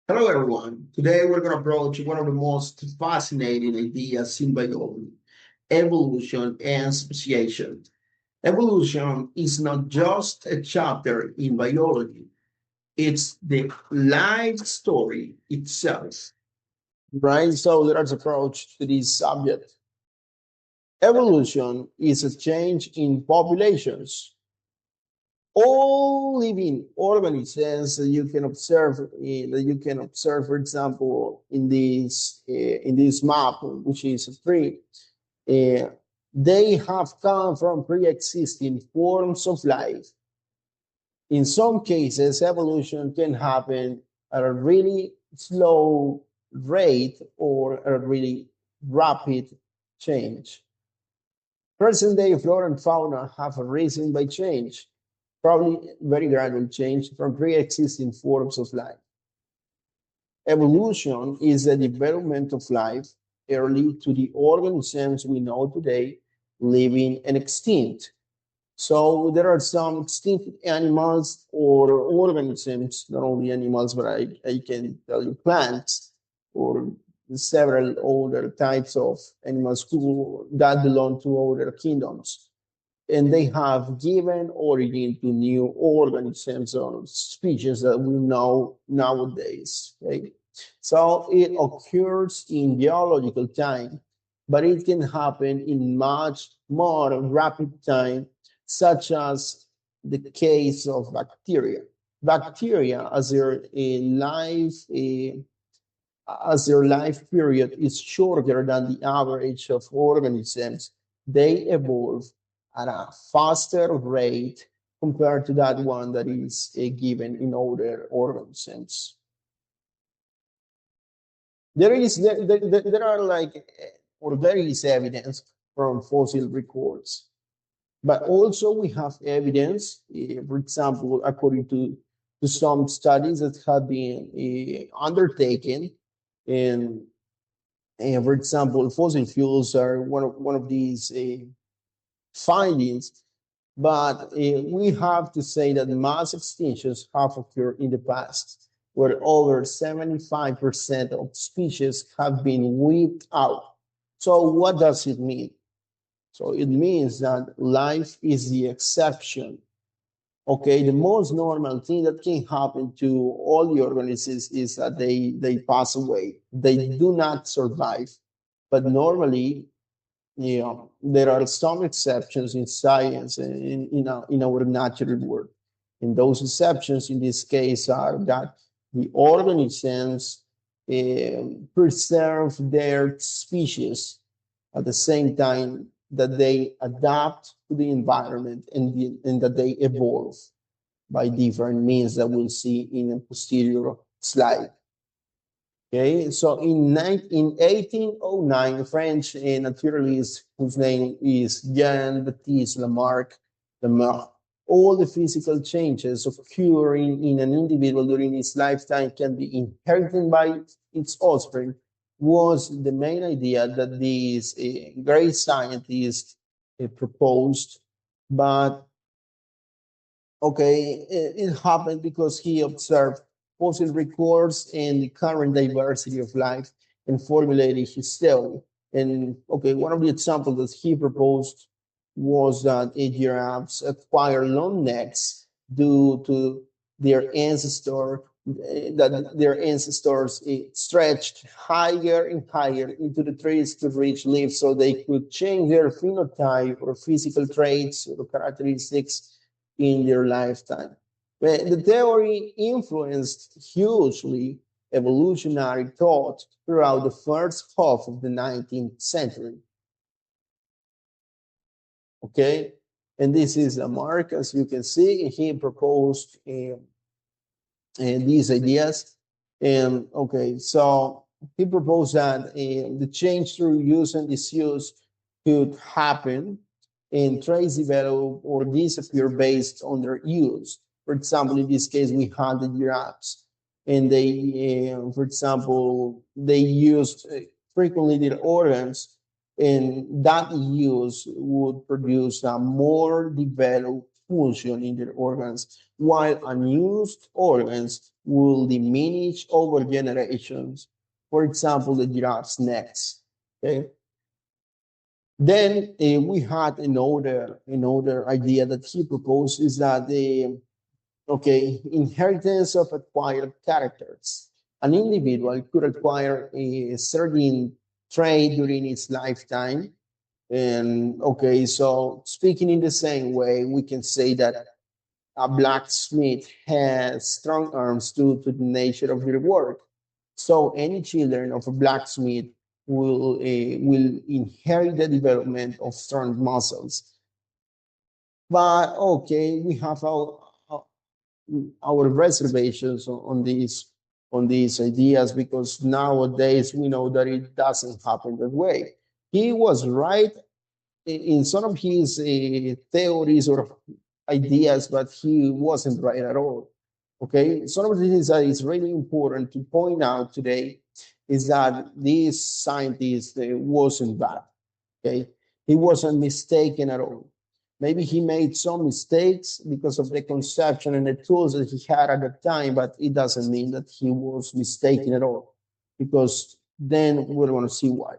Hello, everyone. Today we're going to approach one of the most fascinating ideas in biology, evolution and speciation. Evolution is not just a chapter in biology, it's the life story itself. Right? So let's approach to this subject. Evolution is a change in populations. All living organisms that you can observe, for example, in this map, which is a tree, uh, they have come from pre-existing forms of life. In some cases, evolution can happen at a really slow rate or a really rapid change. Present day flora and fauna have arisen by change, probably very gradual change from pre-existing forms of life. Evolution is the development of life early to the organisms we know today, living and extinct. So there are some extinct animals or organisms, not only animals, but I can tell you plants or several other types of animals that belong to other kingdoms. And they have given origin to new organisms or species that we know nowadays. Okay? So it occurs in geological time, but it can happen in much more rapid time, such as the case of bacteria. Bacteria, as their life period is shorter than the average of organisms, they evolve at a faster rate compared to that one that is given in other organisms. There are or there is evidence from fossil records, but also we have evidence, for example, according to some studies that have been undertaken, and for example, fossil fuels are one of these findings. But we have to say that mass extinctions have occurred in the past, where over 75% of species have been wiped out. So what does it mean? So it means that life is the exception. Okay, the most normal thing that can happen to all the organisms is that they pass away. They do not survive. But normally, there are some exceptions in science and in our natural world. And those exceptions in this case are that the organisms preserve their species at the same time that they adapt to the environment and that they evolve by different means that we'll see in a posterior slide. Okay, so in 1809, a French naturalist whose name is Jean-Baptiste Lamarck, all the physical changes occurring in an individual during his lifetime can be inherited by its offspring, was the main idea that this great scientist proposed. But okay, it happened because he observed fossil records and the current diversity of life and formulated his theory. And okay, one of the examples that he proposed was that giraffes acquire long necks due to their ancestor that their ancestors stretched higher and higher into the trees to reach leaves so they could change their phenotype or physical traits or characteristics in their lifetime. But the theory influenced hugely evolutionary thought throughout the first half of the 19th century. Okay, and this is Lamarck, as you can see. He proposed these ideas. And okay, so he proposed that the change through use and disuse could happen and traits develop or disappear based on their use. For example, in this case, we had the giraffes, and they, for example, they used frequently their organs, and that use would produce a more developed function in their organs while unused organs will diminish over generations. For example, the giraffe's necks. Okay. Then we had another idea that he proposed is that the inheritance of acquired characters. An individual could acquire a certain trait during its lifetime. And so speaking in the same way, we can say that a blacksmith has strong arms due to the nature of their work. So any children of a blacksmith will inherit the development of strong muscles. But we have our reservations on these ideas, because nowadays we know that it doesn't happen that way. He was right in some of his theories or ideas, but he wasn't right at all. Okay, some of the things that is really important to point out today is that this scientist wasn't bad. Okay, he wasn't mistaken at all. Maybe he made some mistakes because of the conception and the tools that he had at the time, but it doesn't mean that he was mistaken at all, because then we're going to see why.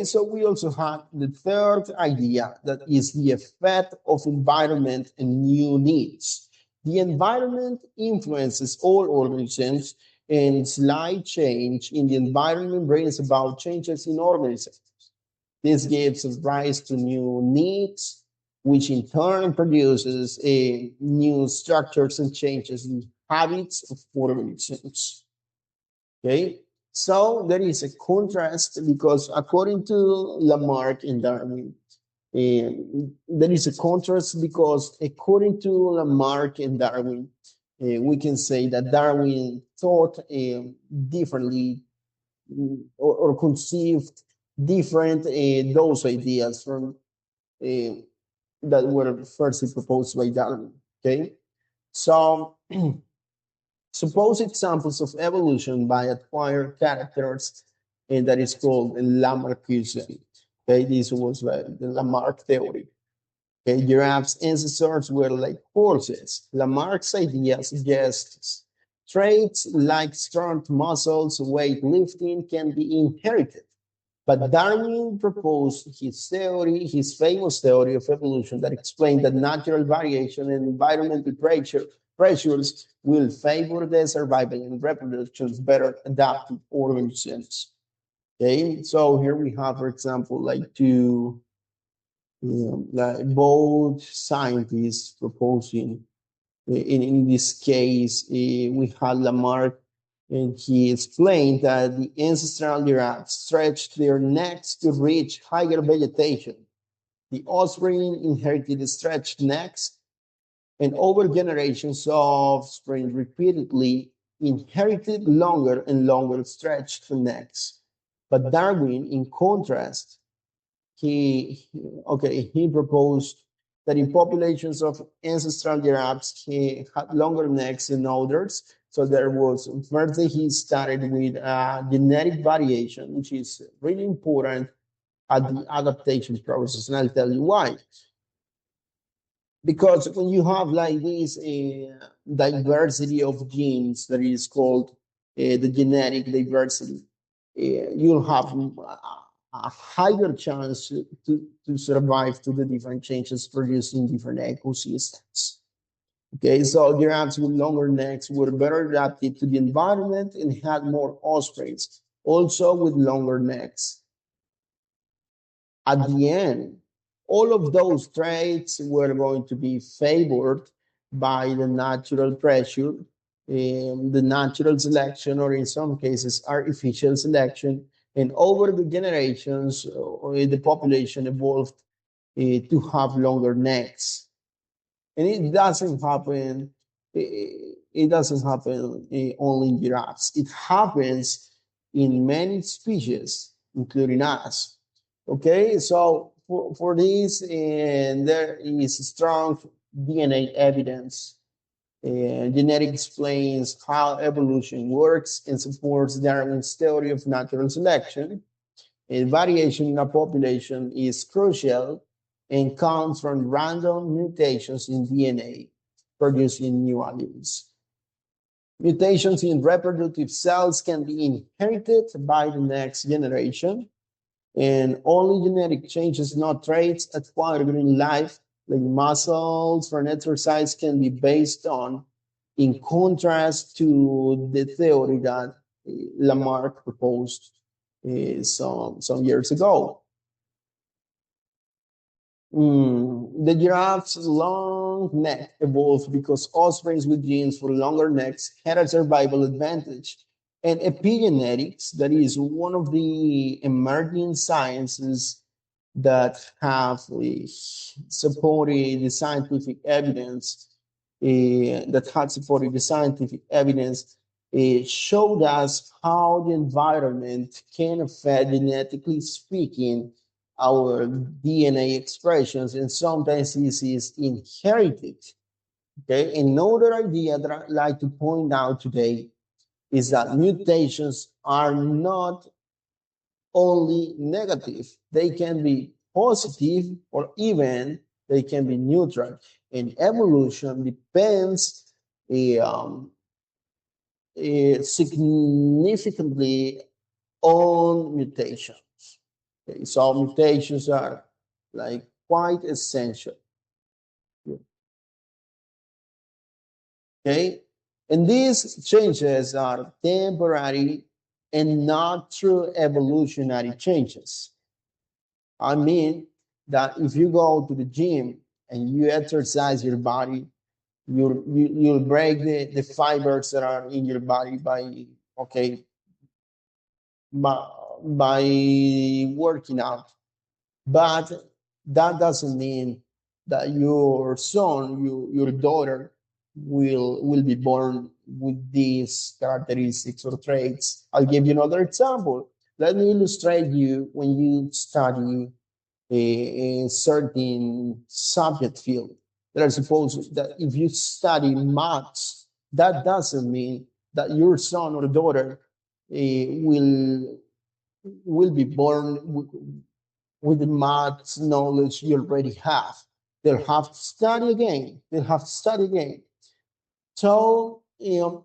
So we also have the third idea, that is the effect of environment and new needs. The environment influences all organisms, and slight change in the environment brings about changes in organisms. This gives rise to new needs, which in turn produces new structures and changes in habits of organisms. Okay, so there is a contrast, because according to Lamarck and Darwin, there is a contrast because according to Lamarck and Darwin, we can say that Darwin thought differently, or conceived different those ideas from that were first proposed by Darwin. Okay, so suppose examples of evolution by acquired characters, and that is called Lamarckism. Okay, this was the Lamarck theory. Okay, giraffes' ancestors were like horses. Lamarck's idea suggests traits like strong muscles, weightlifting can be inherited. But Darwin proposed his theory, his famous theory of evolution, that explained that natural variation and environmental pressures will favor the survival and reproduction of better adapted organisms. Okay, so here we have, for example, like both scientists proposing. In this case, we had Lamarck, and he explained that the ancestral giraffes stretched their necks to reach higher vegetation. The offspring inherited stretched necks, and over generations of offspring repeatedly inherited longer and longer stretched necks. But Darwin, in contrast, he proposed that in populations of ancestral giraffes, he had longer necks than others. So there was, first he started with genetic variation, which is really important at the adaptation process, and I'll tell you why. Because when you have like this diversity of genes that is called the genetic diversity, you'll have a higher chance to survive to the different changes produced in different ecosystems. Okay, so giraffes with longer necks were better adapted to the environment and had more offspring, also with longer necks. At the end, all of those traits were going to be favored by the natural pressure, the natural selection, or in some cases, artificial selection. And over the generations, the population evolved to have longer necks. And it doesn't happen. It doesn't happen only in giraffes. It happens in many species, including us. Okay, so for this, and there is strong DNA evidence. Genetics explains how evolution works and supports Darwin's theory of natural selection. Variation in a population is crucial and comes from random mutations in DNA producing new alleles. Mutations in reproductive cells can be inherited by the next generation, and only genetic changes, not traits, acquired during life, like muscles for an exercise, can be based on, in contrast to the theory that Lamarck proposed some years ago. The giraffe's long neck evolved because offspring with genes for longer necks had a survival advantage. And epigenetics, that is one of the emerging sciences that have supported the scientific evidence, that had supported the scientific evidence, showed us how the environment can affect, genetically speaking, our DNA expressions, and sometimes this is inherited. Okay, another idea that I'd like to point out today is that mutations are not only negative, they can be positive, or even they can be neutral. And evolution depends significantly on mutations. Okay, so mutations are like quite essential. Okay, and these changes are temporary and not true evolutionary changes. I mean that if you go to the gym and you exercise your body, you'll break the fibers that are in your body by, okay, by working out. But that doesn't mean that your son, your daughter, will be born with these characteristics or traits. I'll give you another example. Let me illustrate you when you study a certain subject field. Let's suppose that if you study maths, that doesn't mean that your son or daughter will be born with the maths knowledge you already have. They'll have to study again. They'll have to study again. So, there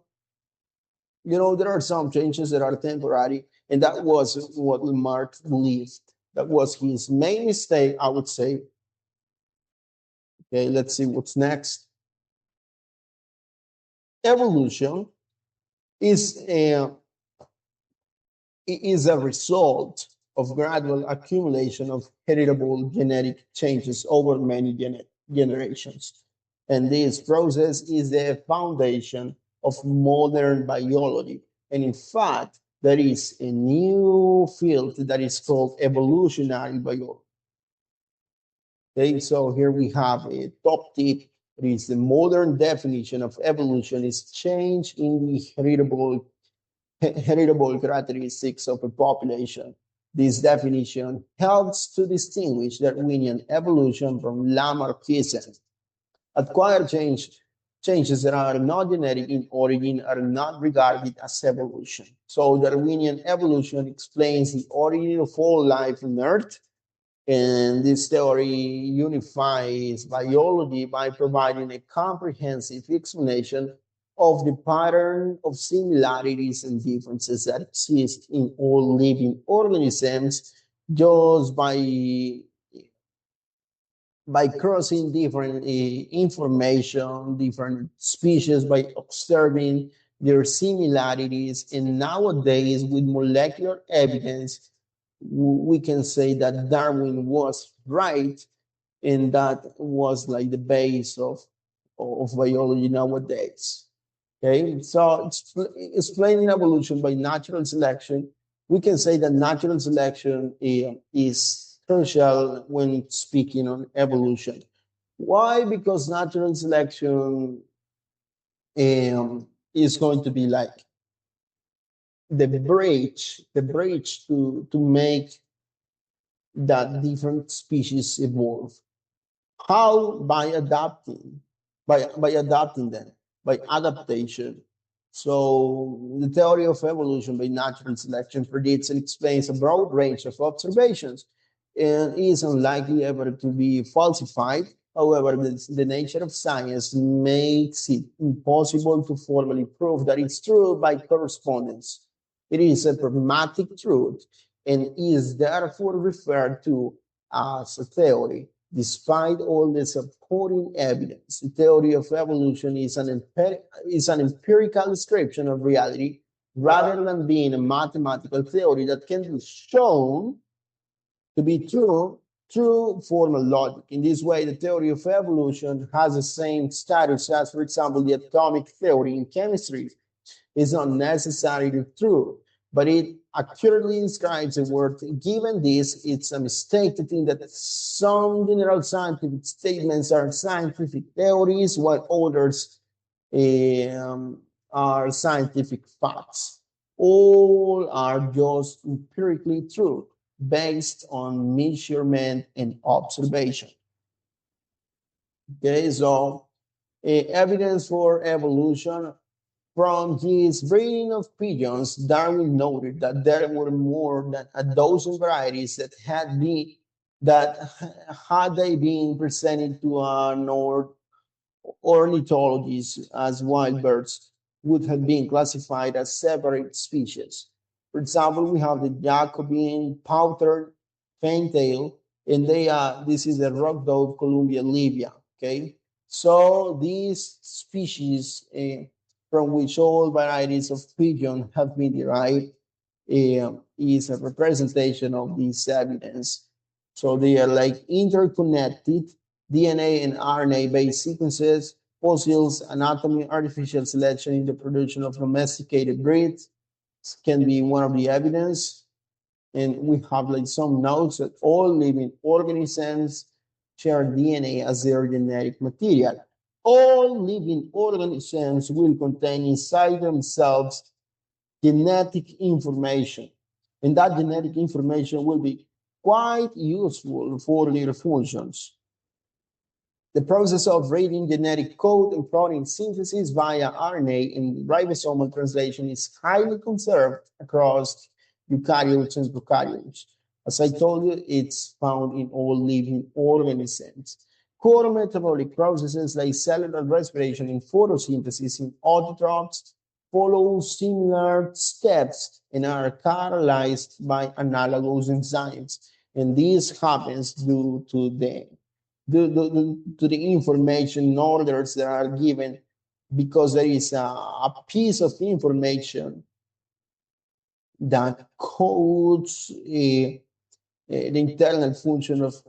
are some changes that are temporary, and that was what Lamarck believed. That was his main mistake, I would say. Okay, let's see what's next. Evolution is a result of gradual accumulation of heritable genetic changes over many generations. And this process is the foundation of modern biology. And in fact, there is a new field that is called evolutionary biology. Okay, so here we have a top tip. It is the modern definition of evolution is change in the heritable characteristics of a population. This definition helps to distinguish Darwinian evolution from Lamarckism. Acquired changes that are not genetic in origin are not regarded as evolution. So Darwinian evolution explains the origin of all life on Earth, and this theory unifies biology by providing a comprehensive explanation of the pattern of similarities and differences that exist in all living organisms just by crossing different information, different species, by observing their similarities. And nowadays, with molecular evidence, we can say that Darwin was right, and that was like the base of biology nowadays. Okay, so explaining evolution by natural selection, we can say that natural selection is crucial when speaking on evolution. Why? Because natural selection is going to be like the bridge to make that different species evolve. How? By adapting, by adapting them, by adaptation. So the theory of evolution by natural selection predicts and explains a broad range of observations. and is unlikely ever to be falsified. However, the nature of science makes it impossible to formally prove that it's true by correspondence. It is a pragmatic truth and is therefore referred to as a theory. Despite all the supporting evidence, the theory of evolution is is an empirical description of reality rather than being a mathematical theory that can be shown to be true through formal logic. In this way, the theory of evolution has the same status as, for example, the atomic theory in chemistry. It's not necessarily true, but it accurately describes the world. Given this, it's a mistake to think that some general scientific statements are scientific theories, while others are scientific facts. All are just empirically true, based on measurement and observation. Okay, so evidence for evolution. From his breeding of pigeons, Darwin noted that there were more than a dozen varieties that had they been presented to an ornithologist as wild birds would have been classified as separate species. For example, we have the Jacobean powdered fantail, and this is the rock dove Columbia livia. Okay, so these species from which all varieties of pigeon have been derived is a representation of this evidence. So they are like interconnected DNA and RNA based sequences, fossils, anatomy, artificial selection in the production of domesticated breeds can be one of the evidence. And we have like some notes that all living organisms share DNA as their genetic material. All living organisms will contain inside themselves genetic information, and that genetic information will be quite useful for their functions. The process of reading genetic code and protein synthesis via RNA and ribosomal translation is highly conserved across eukaryotes and prokaryotes. As I told you, it's found in all living organisms. Core metabolic processes like cellular respiration and photosynthesis in autotrophs follow similar steps and are catalyzed by analogous enzymes. And this happens due to the information orders that are given, because there is a piece of information that codes the internal functions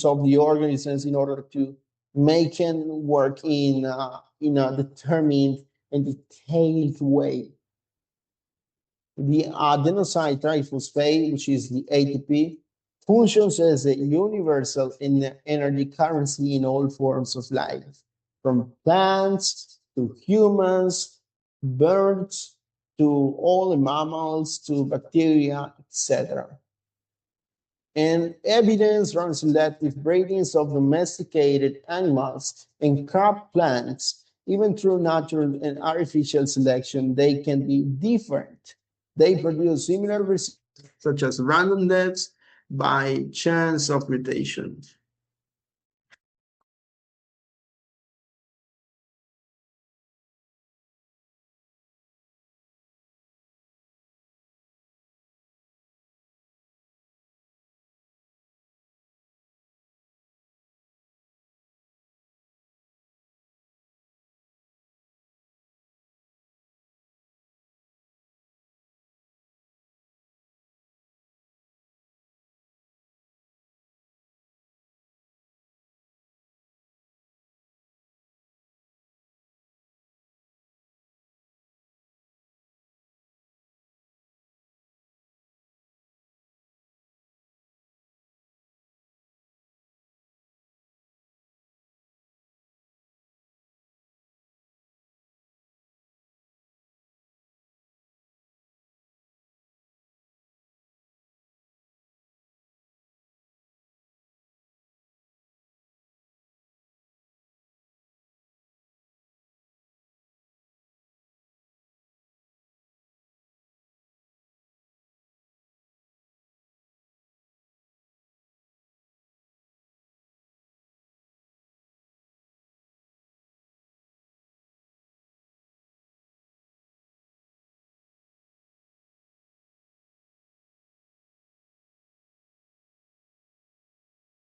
of the organisms in order to make it work in a determined and detailed way. The adenosine triphosphate, which is the ATP, functions as a universal energy currency in all forms of life, from plants to humans, birds, to all the mammals, to bacteria, etc. And evidence from selective breedings of domesticated animals and crop plants, even through natural and artificial selection, they can be different. They produce similar results, such as random deaths by chance of mutation.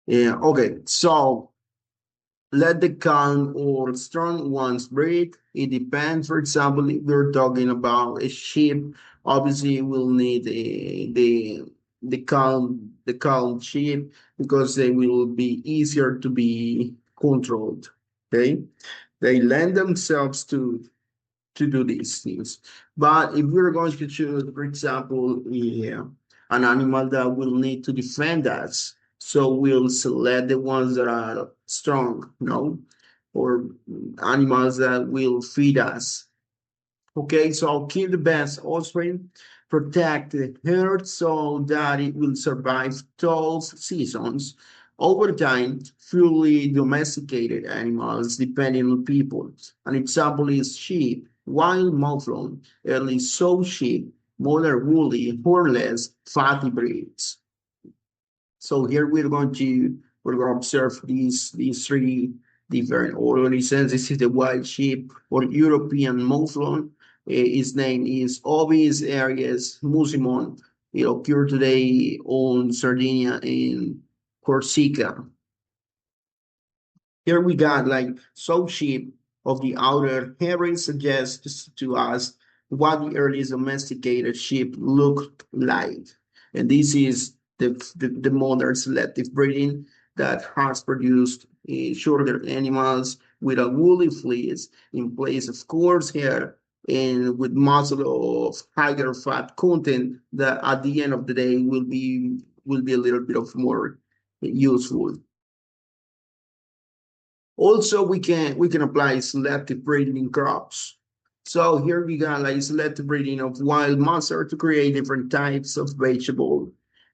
Yeah, okay. So let the calm or strong ones breathe. It depends. For example, if we're talking about a sheep, obviously we'll need the calm sheep because they will be easier to be controlled. Okay, they lend themselves to do these things. But if we're going to choose, for example, an animal that will need to defend us, so we'll select the ones that are strong, or animals that will feed us. Okay, so I'll keep the best offspring, protect the herd so that it will survive 12 seasons. Over time, fully domesticated animals depending on people. An example is sheep, wild mouflon, early sow sheep, modern woolly, hornless, fatty breeds. So here we're going to observe these three different organisms. This is the wild sheep or European mouflon. Its name is Ovis aries musimon. It occurs today on Sardinia and Corsica. Here we got like soap sheep of the outer herring suggests to us what the earliest domesticated sheep looked like. And this is the modern selective breeding that has produced shorter animals with a woolly fleece in place of coarse hair and with muscle of higher fat content that at the end of the day will be a little bit of more useful. Also, we can apply selective breeding in crops. So here we got like selective breeding of wild mustard to create different types of vegetable.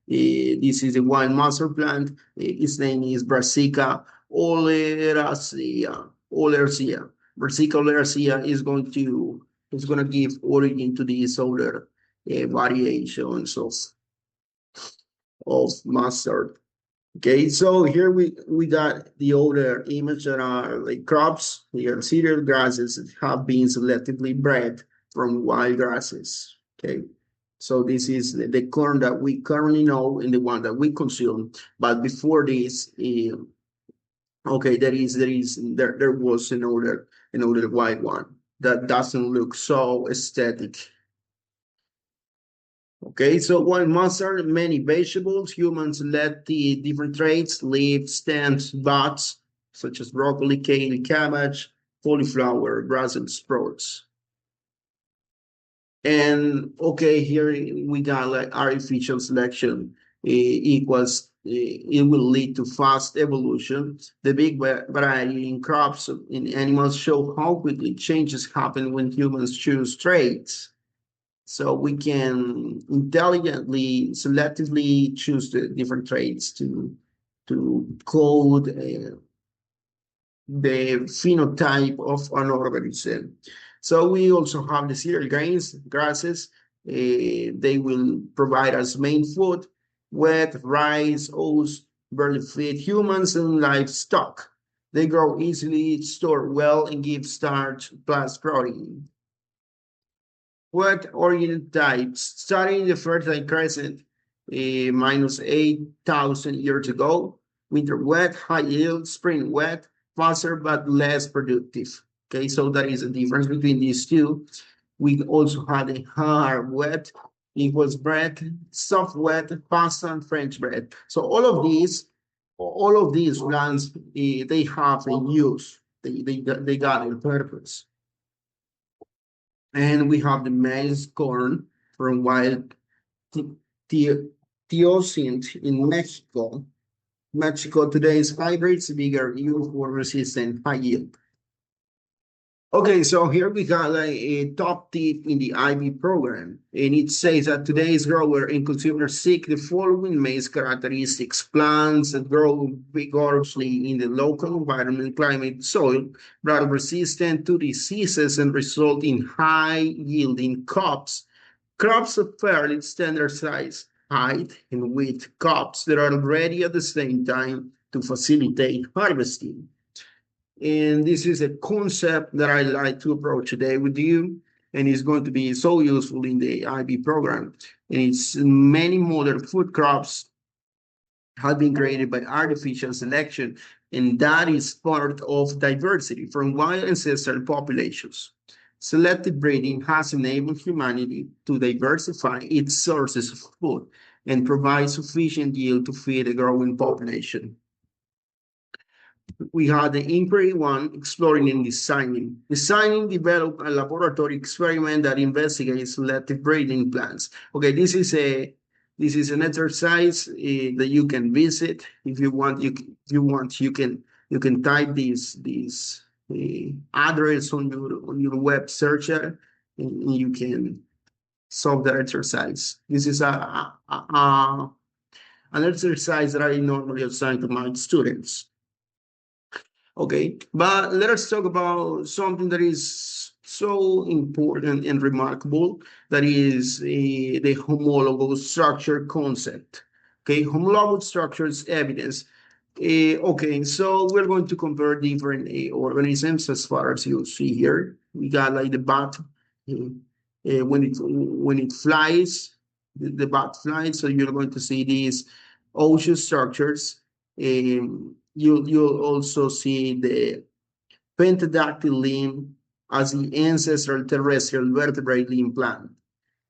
This is a wild mustard plant. Its name is Brassica oleracea. Oleracea. Brassica oleracea is going to give origin to these other variations of mustard. Okay, so here we got the other image that are like crops. They are cereal grasses that have been selectively bred from wild grasses. Okay, so this is the corn that we currently know and the one that we consume. But before this, okay, there was another white one that doesn't look so aesthetic. Okay, so while mustard, many vegetables, humans let the different traits, leaves, stems, buds, such as broccoli, kale, cabbage, cauliflower, Brussels sprouts. And okay, here we got like artificial selection equals, it will lead to fast evolution. The big variety in crops in animals show how quickly changes happen when humans choose traits. So we can intelligently, selectively choose the different traits to code the phenotype of an organism. So we also have the cereal grains, grasses. They will provide us main food, wheat, rice, oats, barley feed humans and livestock. They grow easily, store well, and give starch plus protein. What origin types? Starting the Fertile Crescent, minus 8,000 years ago. Winter wet, high yield, spring wet, faster but less productive. Okay, so that is the difference between these two. We also had a hard wet, it was bread, soft wet, pasta, and French bread. So all of these plants, they have a use. They got a purpose. And we have the maize corn from wild teosint in Mexico. Mexico today's hybrids bigger yield for resistant high yield. Okay, so here we got like a top tip in the IB program, and it says that today's grower and consumers seek the following maize characteristics: plants that grow vigorously in the local environment, climate, soil, drought resistant to diseases, and result in high yielding crops. Crops of fairly standard size, height, and width crops that are ready at the same time to facilitate harvesting. And this is a concept that I like to approach today with you, and it's going to be so useful in the IB program. And it's many modern food crops have been created by artificial selection, and that is part of diversity from wild ancestral populations. Selective breeding has enabled humanity to diversify its sources of food and provide sufficient yield to feed a growing population. We had the inquiry one, exploring and designing. Designing developed a laboratory experiment that investigates selective breeding plants. Okay, this is an exercise that you can visit if you want. You can type this address on your web searcher, and you can solve that exercise. This is an exercise that I normally assign to my students. Okay, but let us talk about something that is so important and remarkable, that is the homologous structure concept. Okay, homologous structures evidence. Okay, so we're going to compare different organisms as far as you see here. We got like the bat, when it flies, the bat flies, so you're going to see these osseous structures. You'll also see the pentadactyl limb as the ancestral terrestrial vertebrate limb plant,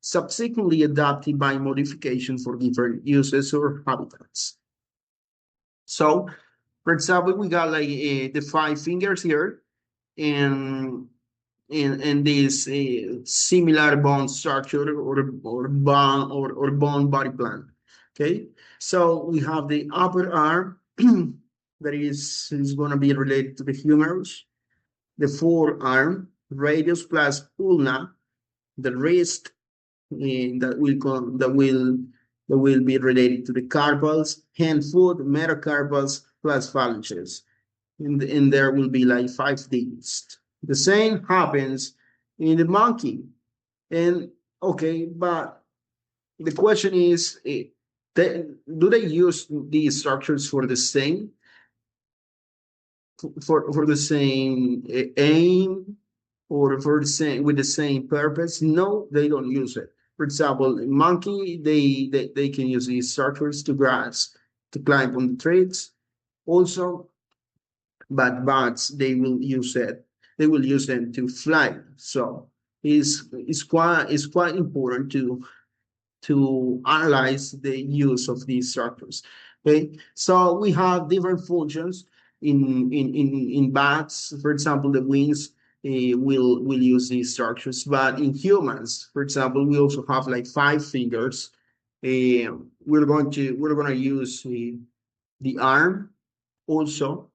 subsequently adapted by modification for different uses or habitats. So, for example, we got like the 5 fingers here, and this similar bone structure or bone body plan. Okay, so we have the upper arm that is going to be related to the humerus, the forearm, radius plus ulna, the wrist that will be related to the carpals, hand, foot, metacarpals plus phalanges, and there will be like 5 digits. The same happens in the monkey, and okay, but the question is, do they use these structures for the same? For the same aim, or for the same with the same purpose? No, they don't use it. For example, in monkey, they can use these structures to grasp, to climb on the trees. Also, but bats, they will use it. They will use them to fly. So it's quite important to analyze the use of these structures. Okay, so we have different functions in bats. For example, the wings will use these structures, but in humans, for example, we also have like 5 fingers. We're going to use the arm also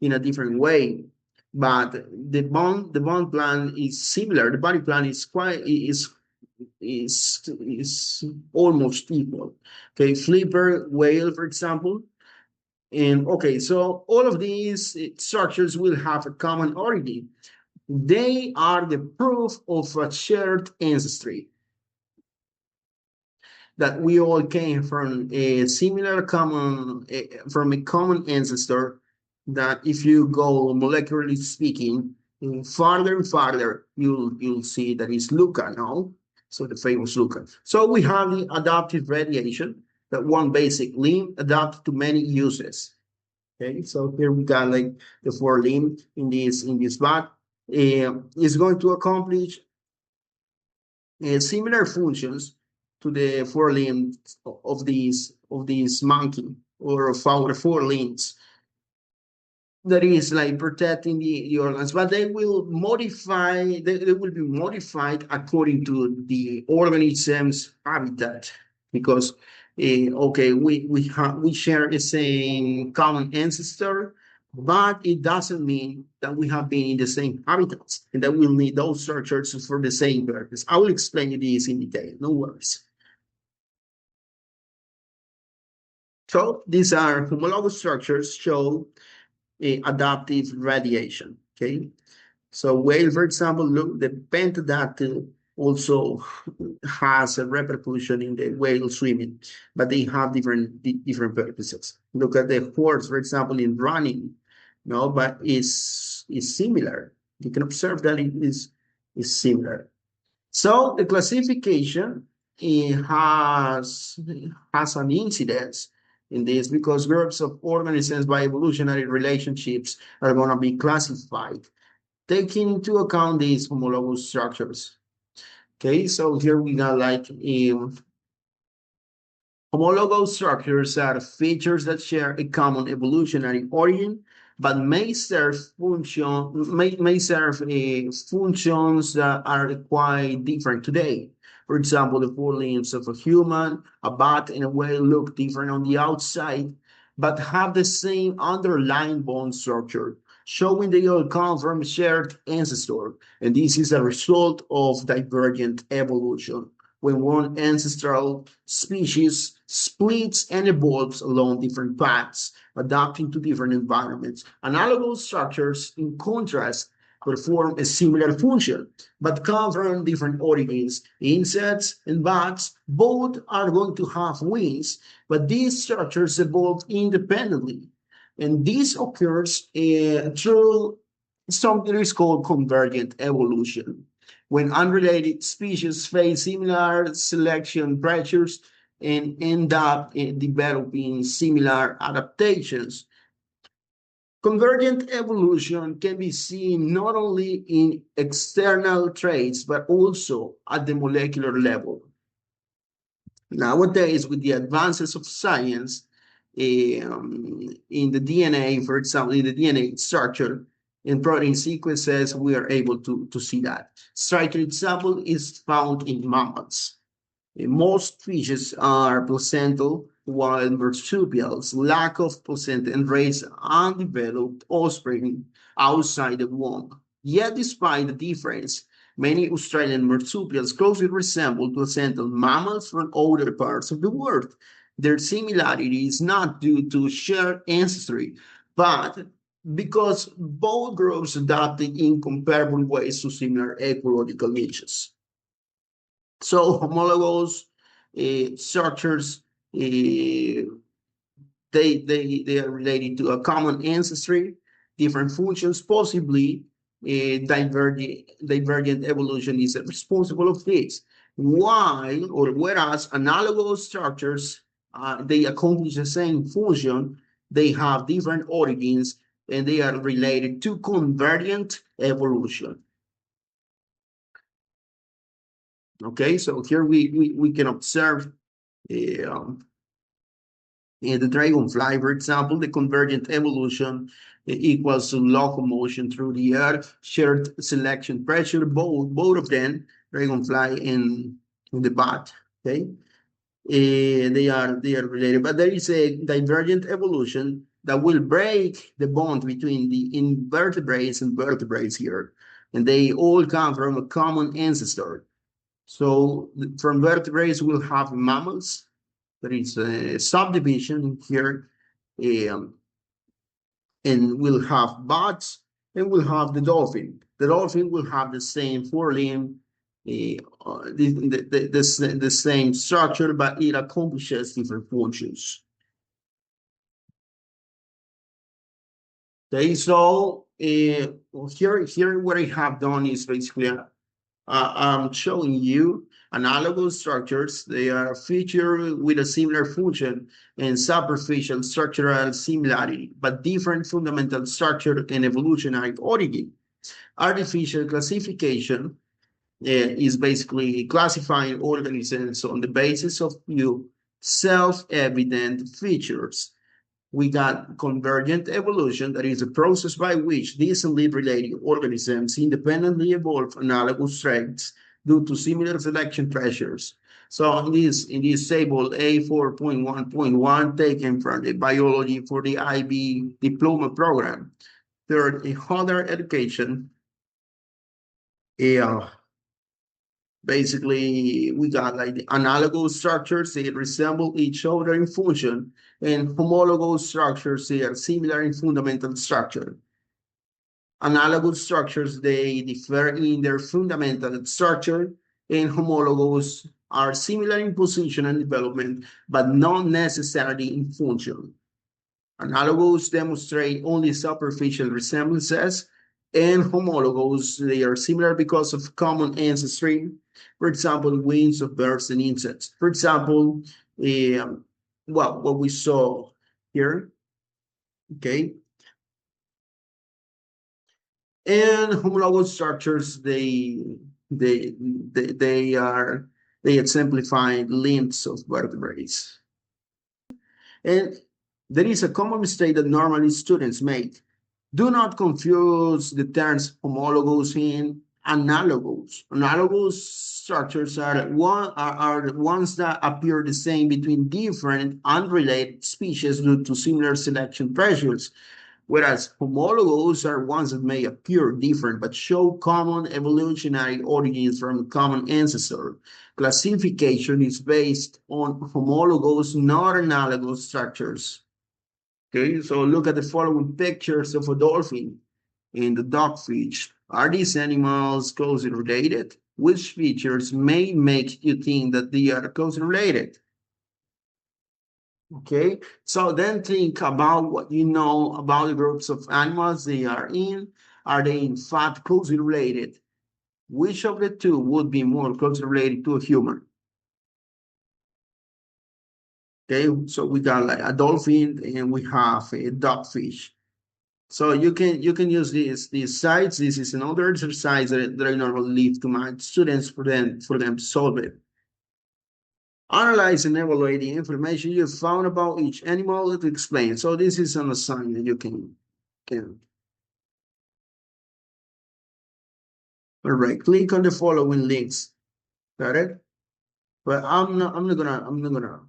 in a different way, but the bone plan is similar. The body plan is almost equal. Okay, flipper, whale, for example. And okay, so all of these structures will have a common origin. They are the proof of a shared ancestry, that we all came from a similar common, from a common ancestor, that if you go molecularly speaking, farther and farther, you'll see that it's Luca, no? So the famous Luca. So we have the adaptive radiation, that one basic limb adapted to many uses. Okay, so here we got like the 4 limb in this bat. Is going to accomplish similar functions to the 4 limbs of these monkey, or of our 4 limbs. That is like protecting the organs, but they will modify. They will be modified according to the organism's habitat, because okay, we share the same common ancestor, but it doesn't mean that we have been in the same habitats and that we'll need those structures for the same purpose. I will explain you this in detail. No worries. So these are homologous structures, show adaptive radiation. Okay, so whale, for example, look, the pentadactyl also has a repercussion in the whale swimming, but they have different purposes. Look at the horse, for example, in running, no, but is similar. You can observe that it is similar. So the classification has an incidence in this because groups of organisms by evolutionary relationships are going to be classified, taking into account these homologous structures. Okay, so here we got like homologous structures are features that share a common evolutionary origin, but may serve functions that are quite different today. For example, the four limbs of a human, a bat, and a whale look different on the outside, but have the same underlying bone structure, showing they all come from a shared ancestor. And this is a result of divergent evolution when one ancestral species splits and evolves along different paths, adapting to different environments. Analogous structures, in contrast, perform a similar function, but come from different origins. Insects and bats both are going to have wings, but these structures evolve independently. And this occurs through something that is called convergent evolution, when unrelated species face similar selection pressures and end up developing similar adaptations. Convergent evolution can be seen not only in external traits, but also at the molecular level. Nowadays, with the advances of science, in the DNA, for example, in the DNA structure, in protein sequences, we are able to see that. Striking example is found in mammals. Most fishes are placental, while marsupials lack of placenta and raise undeveloped offspring outside the womb. Yet, despite the difference, many Australian marsupials closely resemble placental mammals from other parts of the world. Their similarity is not due to shared ancestry, but because both groups adapted in comparable ways to similar ecological niches. So homologous structures, they are related to a common ancestry, different functions, possibly divergent evolution is responsible of this. While or whereas analogous structures, they accomplish the same function, they have different origins, and they are related to convergent evolution. Okay, so here we can observe in the dragonfly, for example, the convergent evolution equals to locomotion through the air, shared selection pressure, both of them, dragonfly and the bat. Okay, they are related, but there is a divergent evolution that will break the bond between the invertebrates and vertebrates here, and they all come from a common ancestor. So from vertebrates, we'll have mammals. There is a subdivision here, and we'll have bats, and we'll have the dolphin. The dolphin will have the same forelimb, the same structure, but it accomplishes different functions. Okay, so here what I have done is basically I'm showing you analogous structures. They are featured with a similar function and superficial structural similarity, but different fundamental structure and evolutionary origin. Artificial classification is basically classifying organisms on the basis of few self-evident features. We got convergent evolution, that is a process by which these related organisms independently evolve analogous traits due to similar selection pressures. So in this table A4.1.1 taken from the biology for the IB diploma program. Third, in higher education, basically we got like the analogous structures, they resemble each other in function, and homologous structures, they are similar in fundamental structure. Analogous structures, they differ in their fundamental structure, and homologous are similar in position and development, but not necessarily in function. Analogous demonstrate only superficial resemblances, and homologous, they are similar because of common ancestry. For example, wings of birds and insects. For example, well, what we saw here, okay? And homologous structures, they exemplify limbs of vertebrates. And there is a common mistake that normally students make. Do not confuse the terms homologous and analogous. Analogous structures are the ones that appear the same between different unrelated species due to similar selection pressures, whereas homologous are ones that may appear different but show common evolutionary origins from a common ancestor. Classification is based on homologous, not analogous structures. Okay, so look at the following pictures of a dolphin and the dogfish. Are these animals closely related? Which features may make you think that they are closely related? Okay, so then think about what you know about the groups of animals they are in. Are they in fact closely related? Which of the two would be more closely related to a human? Okay, so we got like a dolphin and we have a dogfish. So you can use these sites. This is another exercise that I normally leave to my students for them to solve it. Analyze and evaluate the information you found about each animal to explain. So this is an assignment you can. All right, click on the following links. Got it? But I'm not gonna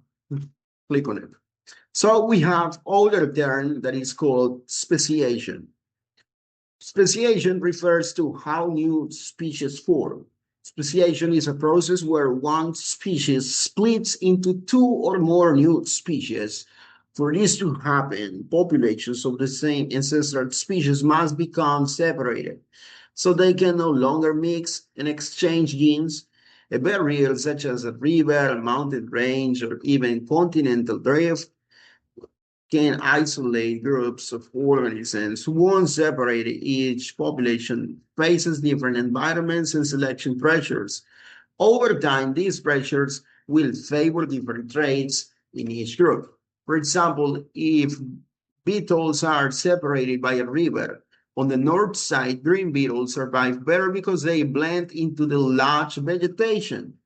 click on it. So we have other term that is called speciation. Speciation refers to how new species form. Speciation is a process where one species splits into two or more new species. For this to happen, populations of the same ancestral species must become separated, so they can no longer mix and exchange genes. A barrier such as a river, a mountain range, or even continental drift can isolate groups of organisms. Once separated, each population faces different environments and selection pressures. Over time, these pressures will favor different traits in each group. For example, if beetles are separated by a river, on the north side, green beetles survive better because they blend into the lush vegetation.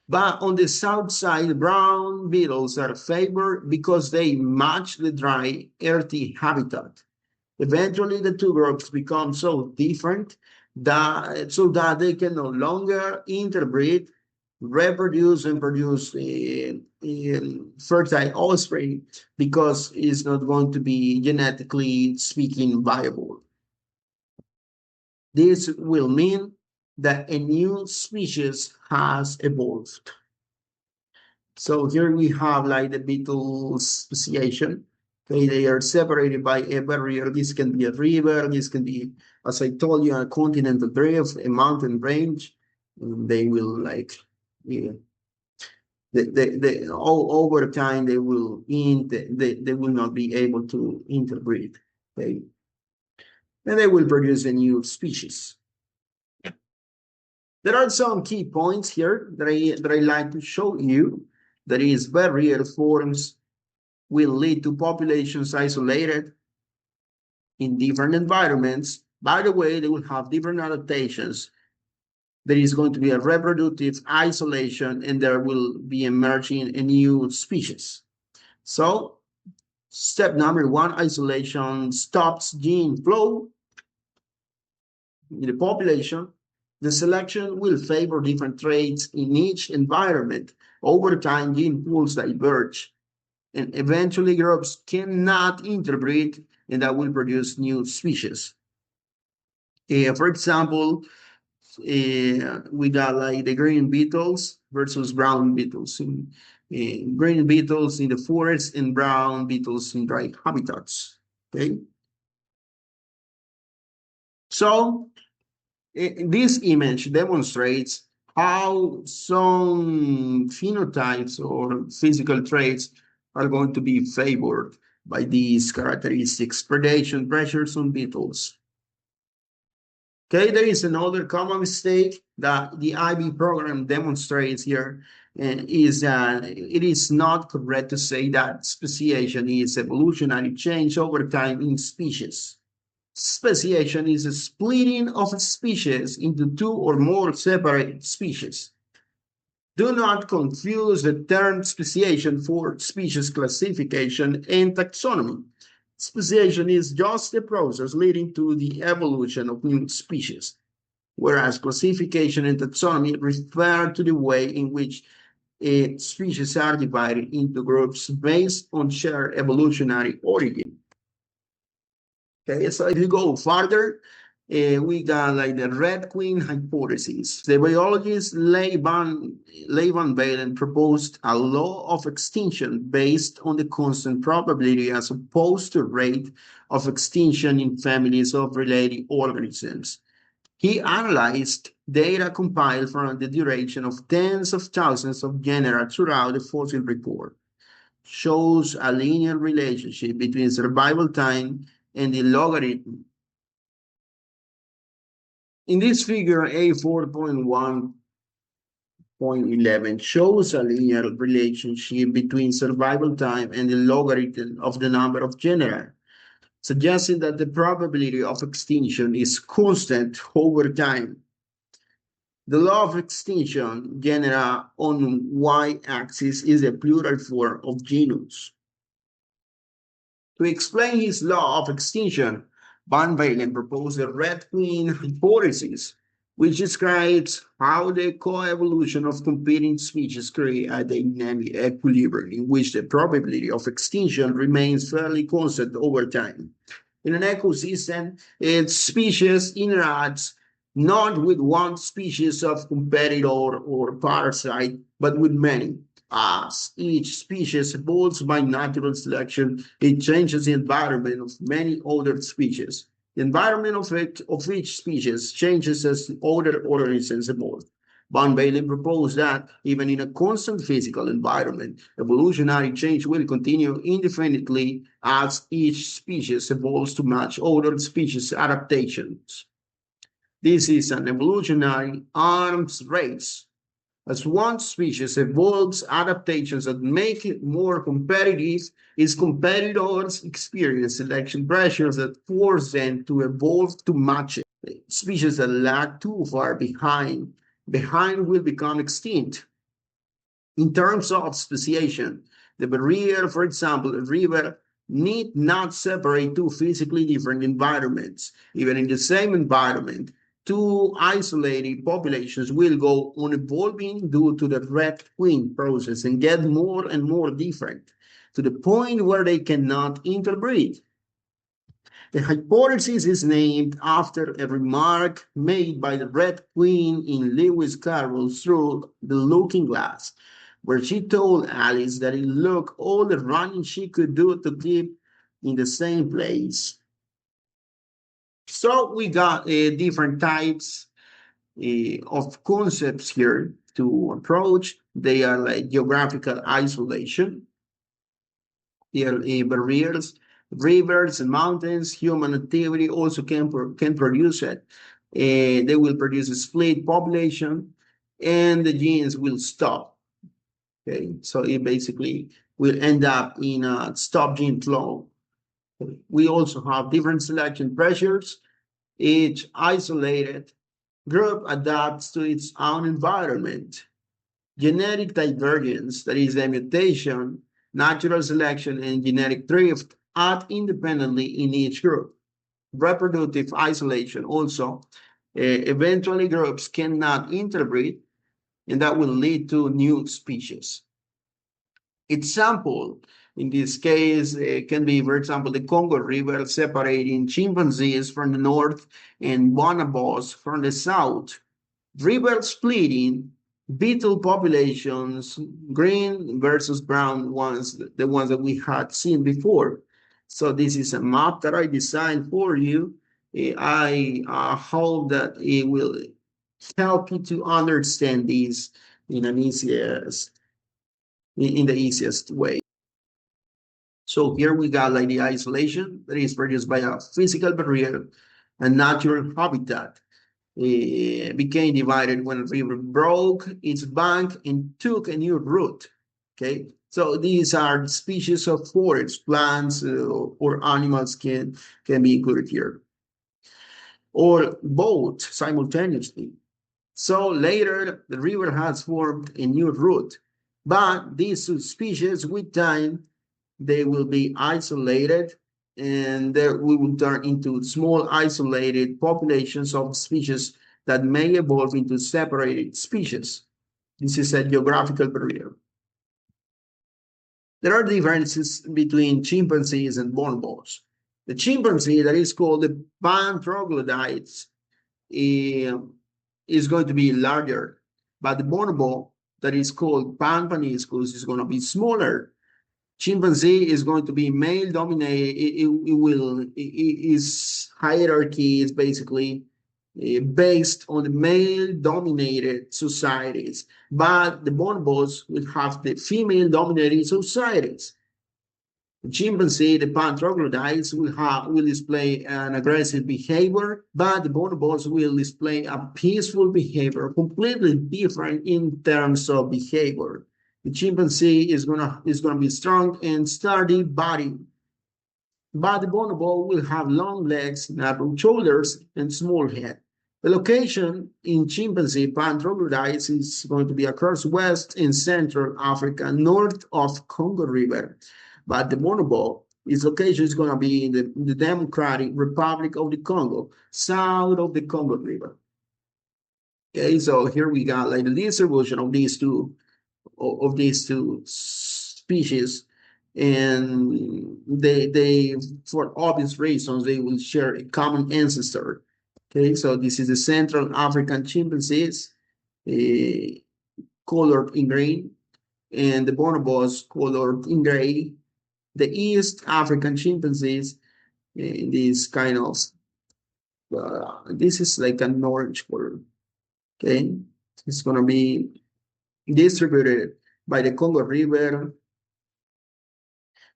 But on the south side, brown beetles are favored because they match the dry, earthy habitat. Eventually, the two groups become so different that they can no longer interbreed, reproduce, and produce fertile offspring because it's not going to be genetically speaking viable. This will mean that a new species has evolved. So here we have like the beetle speciation. Okay, they are separated by a barrier. This can be a river. This can be, as I told you, a continental drift, a mountain range. And they will like, yeah, all over time they will not be able to interbreed. Okay, and they will produce a new species. There are some key points here that I like to show you. That is, barrier forms will lead to populations isolated in different environments. By the way, they will have different adaptations. There is going to be a reproductive isolation, and there will be emerging a new species. So, step number one, isolation stops gene flow in the population. The selection will favor different traits in each environment. Over time, gene pools diverge, and eventually groups cannot interbreed, and that will produce new species. For example, we got like the green beetles versus brown beetles. Green beetles in the forest and brown beetles in dry habitats. Okay. So this image demonstrates how some phenotypes or physical traits are going to be favored by these characteristics. Predation pressures on beetles. Okay, there is another common mistake that the IB program demonstrates here. it is not correct to say that speciation is evolutionary change over time in species. Speciation is a splitting of a species into two or more separate species. Do not confuse the term speciation for species classification and taxonomy. Speciation is just a process leading to the evolution of new species, whereas classification and taxonomy refer to the way in which species are divided into groups based on shared evolutionary origin. Okay, so if you go further, we got like the Red Queen hypothesis. The biologist Leigh Van Balen proposed a law of extinction based on the constant probability as opposed to rate of extinction in families of related organisms. He analyzed data compiled from the duration of tens of thousands of genera throughout the fossil record, shows a linear relationship between survival time and the logarithm. In this figure, A4.1.11 shows a linear relationship between survival time and the logarithm of the number of genera, suggesting that the probability of extinction is constant over time. The law of extinction, genera on y-axis, is a plural form of genus. To explain his law of extinction, Van Balen proposed the Red Queen hypothesis, which describes how the coevolution of competing species create a dynamic equilibrium in which the probability of extinction remains fairly constant over time. In an ecosystem, its species interacts not with one species of competitor or parasite, but with many. As each species evolves by natural selection, it changes the environment of many other species. The environment of each species changes as other organisms evolve. Van Balen proposed that even in a constant physical environment, evolutionary change will continue indefinitely as each species evolves to match other species' adaptations. This is an evolutionary arms race. As one species evolves adaptations that make it more competitive, its competitors experience selection pressures that force them to evolve to match it. Species that lag too far behind will become extinct. In terms of speciation, the barrier, for example, a river need not separate two physically different environments. Even in the same environment, two isolated populations will go on evolving due to the Red Queen process and get more and more different to the point where they cannot interbreed. The hypothesis is named after a remark made by the Red Queen in Lewis Carroll's Through the Looking Glass, where she told Alice that it took all the running she could do to keep in the same place. So we got different types of concepts here to approach. They are like geographical isolation, they are barriers, rivers and mountains. Human activity also can produce it. They will produce a split population, and the genes will stop. Okay, so it basically will end up in a stop gene flow. We also have different selection pressures. Each isolated group adapts to its own environment. Genetic divergence, that is a mutation, natural selection, and genetic drift act independently in each group. Reproductive isolation also. Eventually, groups cannot interbreed, and that will lead to new species. Example, in this case, can be, for example, the Congo River separating chimpanzees from the north and bonobos from the south. River splitting, beetle populations, green versus brown ones, the ones that we had seen before. So this is a map that I designed for you. I hope that it will help you to understand this in the easiest way. So here we got like the isolation that is produced by a physical barrier and natural habitat. became divided when a river broke its bank and took a new route. Okay, so these are species of forest, plants, or animals can be included here, or both simultaneously. So later, the river has formed a new route, but these species, with time, they will be isolated, and we will turn into small isolated populations of species that may evolve into separated species. This is a geographical barrier. There are differences between chimpanzees and bonobos. The chimpanzee, that is called the pan-troglodytes, is going to be larger, but the bonobo, that is called pan-paniscus, is going to be smaller. Chimpanzee is going to be male dominated. Its hierarchy is basically based on the male dominated societies, but the bonobos will have the female dominated societies. The chimpanzee, the pan-troglodytes, will display an aggressive behavior, but the bonobos will display a peaceful behavior, completely different in terms of behavior. The chimpanzee is gonna be strong and sturdy body, but the bonobo will have long legs, narrow shoulders, and small head. The location in chimpanzee pan-troglodytes is going to be across West and Central Africa, north of Congo River. But the bonobo, its location is going to be in the Democratic Republic of the Congo, south of the Congo River. Okay, so here we got like the distribution of these two species, and they for obvious reasons they will share a common ancestor. Okay, so this is the Central African chimpanzees, colored in green, and the bonobos colored in gray. The East African chimpanzees, this kind of this is like an orange color. Okay, it's going to be distributed by the Congo River,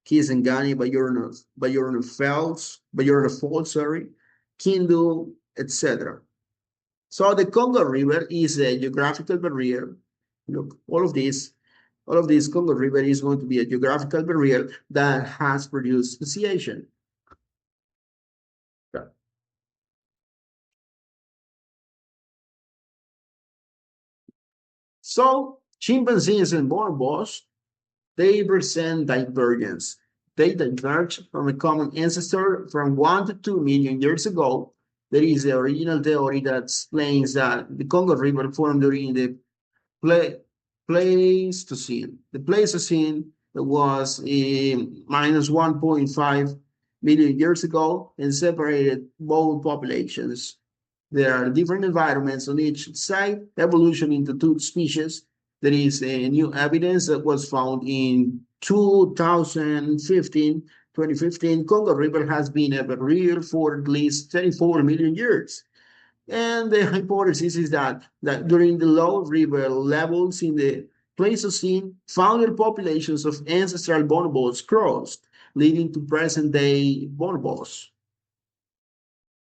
Kisangani, Bayurno Falls, Kindu, etc. So the Congo River is a geographical barrier. Look, all of this Congo River is going to be a geographical barrier that has produced speciation. Okay. So chimpanzees and bonobos, they present divergence. They diverge from a common ancestor from 1 to 2 million years ago. There is the original theory that explains that the Congo River formed during the Pleistocene. The Pleistocene was minus 1.5 million years ago and separated both populations. There are different environments on each side, evolution into two species. There is a new evidence that was found in 2015. Congo River has been a barrier for at least 34 million years. And the hypothesis is that during the low river levels in the Pleistocene, founder populations of ancestral bonobos crossed, leading to present-day bonobos.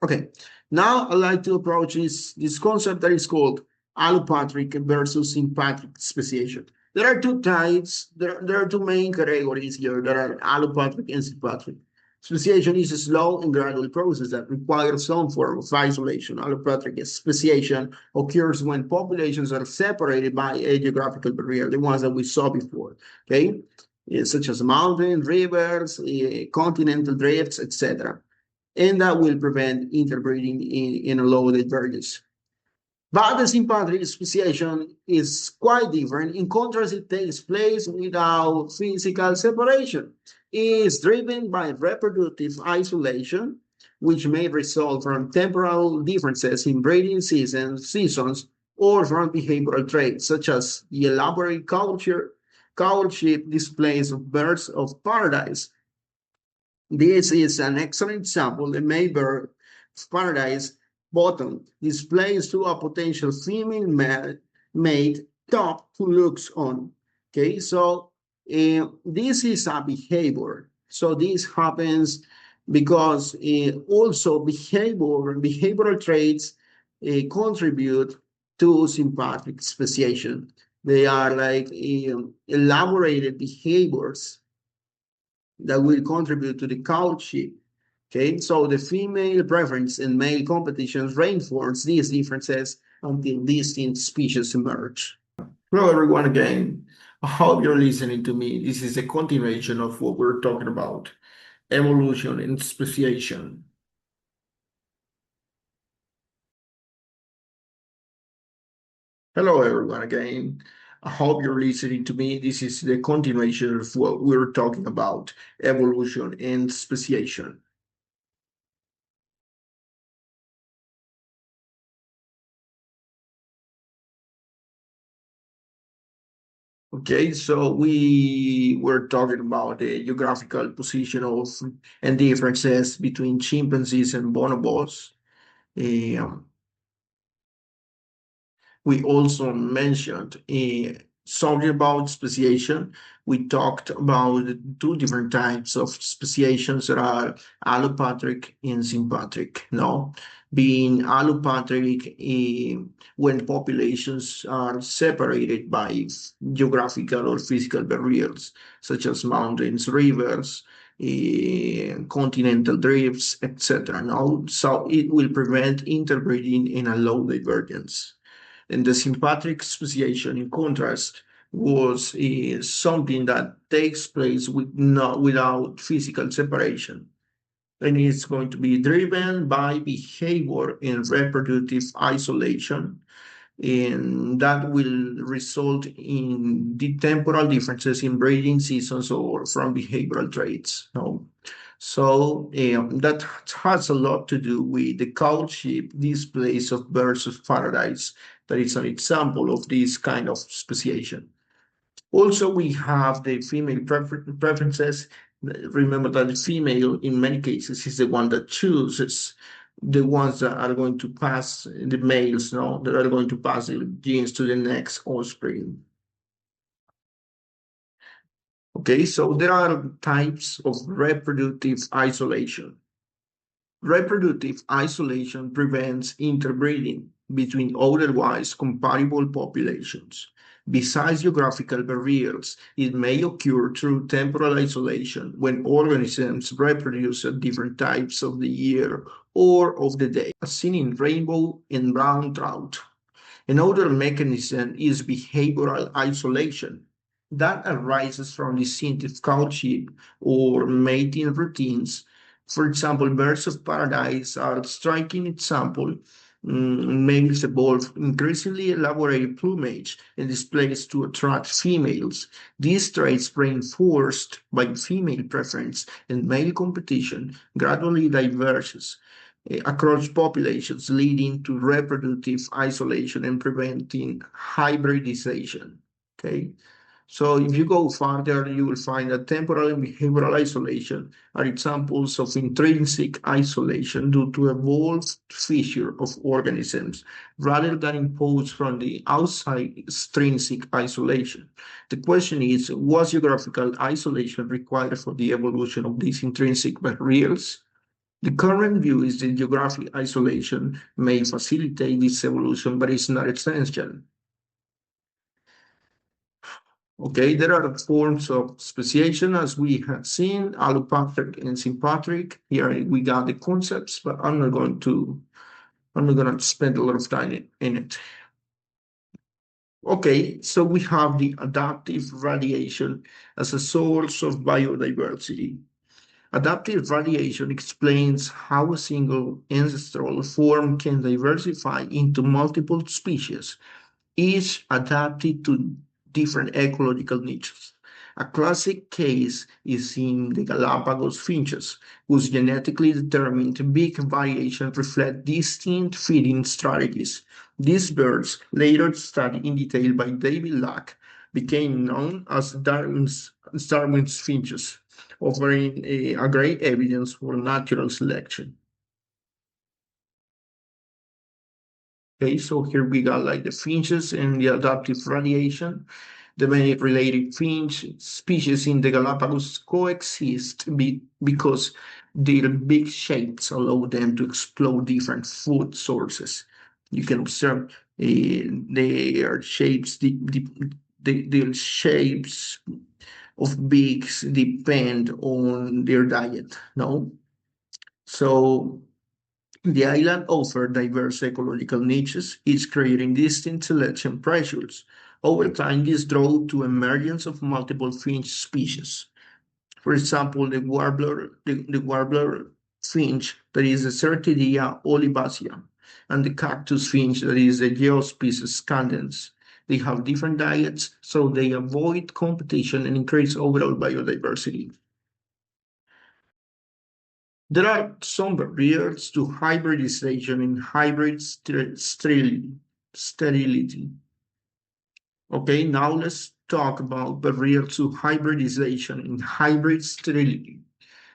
Okay, now I'd like to approach this concept that is called allopatric versus sympatric speciation. There are two types, there are two main categories here that are allopatric and sympatric. Speciation is a slow and gradual process that requires some form of isolation. Allopatric speciation occurs when populations are separated by a geographical barrier, the ones that we saw before, okay? Such as mountains, rivers, continental drifts, etc. And that will prevent interbreeding in a low divergence. But the sympatric speciation is quite different. In contrast, it takes place without physical separation. It is driven by reproductive isolation, which may result from temporal differences in breeding seasons or from behavioral traits, such as the elaborate courtship displays of birds of paradise. This is an excellent example. The male bird of paradise bottom displays to a potential female mate top who looks on. Okay, so this is a behavior. So this happens because also behavioral traits contribute to sympatric speciation. They are like elaborated behaviors that will contribute to the culture. Okay, so the female preference and male competitions reinforce these differences until distinct species emerge. Hello, everyone, again. I hope you're listening to me. This is a continuation of what we're talking about, evolution and speciation. Hello, everyone, again. I hope you're listening to me. This is the continuation of what we're talking about, evolution and speciation. Okay, so we were talking about the geographical position of and differences between chimpanzees and bonobos. Um, we also mentioned something about speciation. We talked about two different types of speciations that are allopatric and sympatric. No, being allopatric when populations are separated by geographical or physical barriers, such as mountains, rivers, continental drifts, etc. No, so it will prevent interbreeding and allow divergence. And the sympatric speciation, in contrast, was something that takes place without physical separation. And it's going to be driven by behavior and reproductive isolation. And that will result in the temporal differences in breeding seasons or from behavioral traits. No? So that has a lot to do with the courtship displays of birds of paradise. That is an example of this kind of speciation. Also, we have the female preferences. Remember that the female, in many cases, is the one that chooses the ones that are going to pass the males, no, that are going to pass the genes to the next offspring. Okay, so there are types of reproductive isolation. Reproductive isolation prevents interbreeding between otherwise compatible populations. Besides geographical barriers, it may occur through temporal isolation when organisms reproduce at different times of the year or of the day, as seen in rainbow and brown trout. Another mechanism is behavioral isolation that arises from distinctive courtship or mating routines. For example, birds of paradise are a striking example. Males evolve increasingly elaborate plumage and displays to attract females. These traits, reinforced by female preference and male competition, gradually diverges across populations, leading to reproductive isolation and preventing hybridization. Okay, so if you go further, you will find that temporal and behavioral isolation are examples of intrinsic isolation due to evolved feature of organisms rather than imposed from the outside extrinsic isolation. The question is, was geographical isolation required for the evolution of these intrinsic barriers? The current view is that geographic isolation may facilitate this evolution, but it's not essential. Okay, there are forms of speciation as we have seen, allopatric and sympatric. Here we got the concepts, but I'm not going to spend a lot of time in it. Okay, so we have the adaptive radiation as a source of biodiversity. Adaptive radiation explains how a single ancestral form can diversify into multiple species, each adapted to different ecological niches. A classic case is in the Galapagos finches, whose genetically determined big variations reflect distinct feeding strategies. These birds, later studied in detail by David Lack, became known as Darwin's finches, offering a great evidence for natural selection. Okay, so here we got like the finches and the adaptive radiation. The many related finch species in the Galapagos coexist because their big shapes allow them to explore different food sources. You can observe their shapes, the shapes of beaks depend on their diet, no? So the island offers diverse ecological niches, each creating distinct selection pressures. Over time, this drove to emergence of multiple finch species. For example, the warbler finch, that is the Certidia olivacea, and the cactus finch, that is the Geospis scandens. They have different diets, so they avoid competition and increase overall biodiversity. There are some barriers to hybridization in hybrid sterility. Okay, now let's talk about barriers to hybridization in hybrid sterility.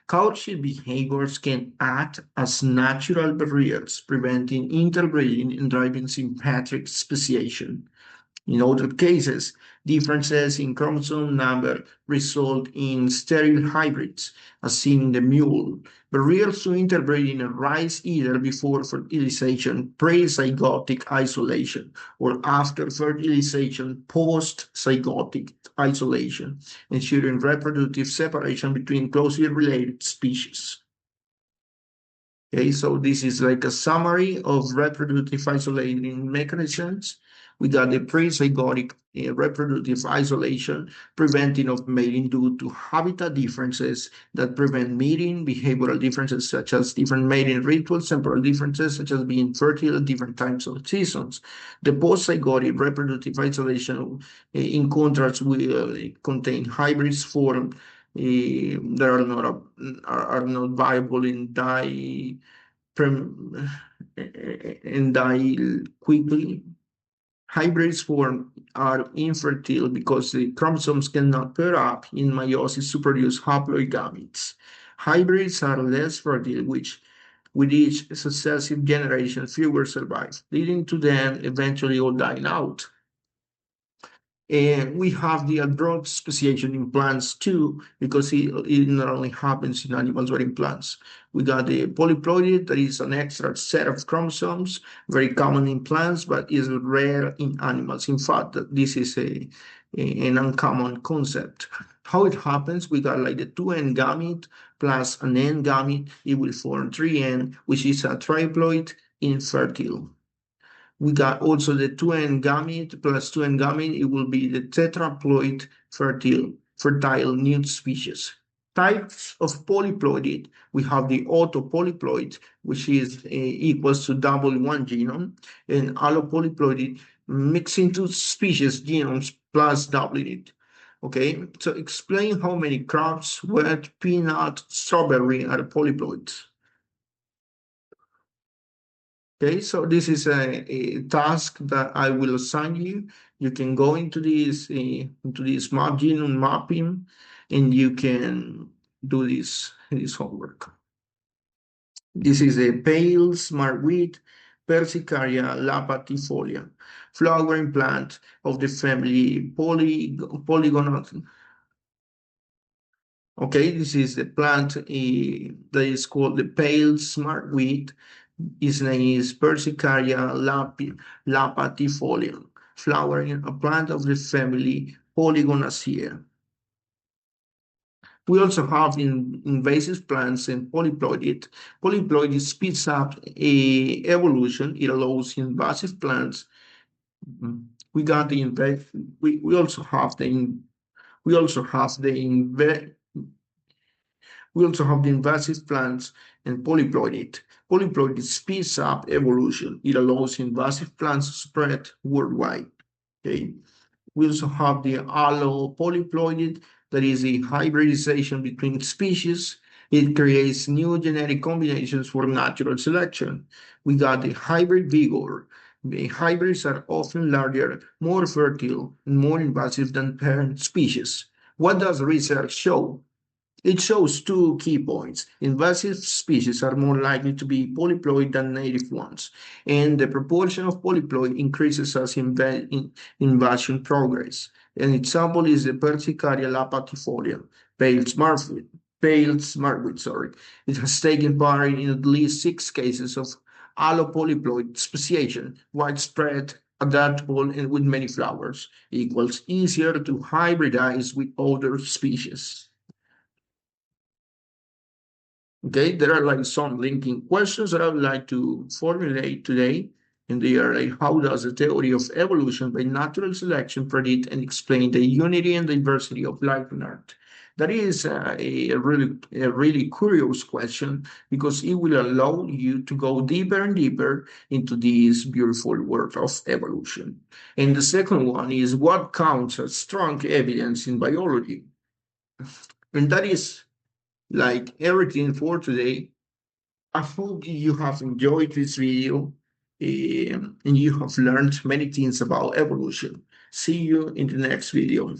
Courtship behaviors can act as natural barriers, preventing interbreeding and driving sympatric speciation. In other cases, differences in chromosome number result in sterile hybrids, as seen in the mule. Barriers to interbreeding arise either before fertilization, pre-zygotic isolation, or after fertilization, post-zygotic isolation, ensuring reproductive separation between closely related species. Okay, so this is like a summary of reproductive isolating mechanisms. We got the pre-zygotic reproductive isolation, preventing of mating due to habitat differences that prevent mating, behavioral differences such as different mating rituals, temporal differences such as being fertile at different times of seasons. The post-zygotic reproductive isolation, in contrast, will contain hybrids formed that are not viable in die quickly. Hybrids form are infertile because the chromosomes cannot pair up in meiosis to produce haploid gametes. Hybrids are less fertile, which with each successive generation fewer survive, leading to them eventually all dying out. And we have the abrupt speciation in plants too, because it not only happens in animals but in plants. We got the polyploidy, that is an extra set of chromosomes, very common in plants, but is rare in animals. In fact, this is an uncommon concept. How it happens, we got like the 2N gamete plus an N gamete, it will form 3N, which is a triploid infertile. We got also the 2N gamete plus 2N gamete, it will be the tetraploid fertile newt species. Types of polyploidy, we have the autopolyploid, which is equals to double one genome, and allopolyploidy, mixing two species genomes plus doubling it. Okay, so explain how many crops, wheat, peanut, strawberry are polyploids. Okay, so this is a task that I will assign you. You can go into this map genome mapping, and you can do this homework. This is a pale smart wheat, Persicaria lapatifolia, flowering plant of the family Polygonata. Okay, this is the plant that is called the pale smart wheat. Its name is Persicaria lapatifolia, flowering a plant of the family Polygonaceae. We also have invasive plants and polyploidy. Polyploidy speeds up evolution. It allows invasive plants. We got the we also have the invasive plants and polyploidy. Polyploidy speeds up evolution. It allows invasive plants to spread worldwide. Okay. We also have the allopolyploidy, that is a hybridization between species. It creates new genetic combinations for natural selection. We got the hybrid vigor. The hybrids are often larger, more fertile, and more invasive than parent species. What does research show? It shows two key points. Invasive species are more likely to be polyploid than native ones, and the proportion of polyploid increases as invasion progresses. An example is the Persicaria lapatifolia, pale smartwheat. It has taken part in at least 6 cases of allopolyploid speciation, widespread, adaptable, and with many flowers, equals easier to hybridize with other species. Okay, there are like some linking questions that I would like to formulate today. And they are like, how does the theory of evolution by natural selection predict and explain the unity and diversity of life on Earth? That is a really curious question because it will allow you to go deeper and deeper into this beautiful world of evolution. And the second one is what counts as strong evidence in biology? And that is like everything for today. I hope you have enjoyed this video and you have learned many things about evolution. See you in the next video.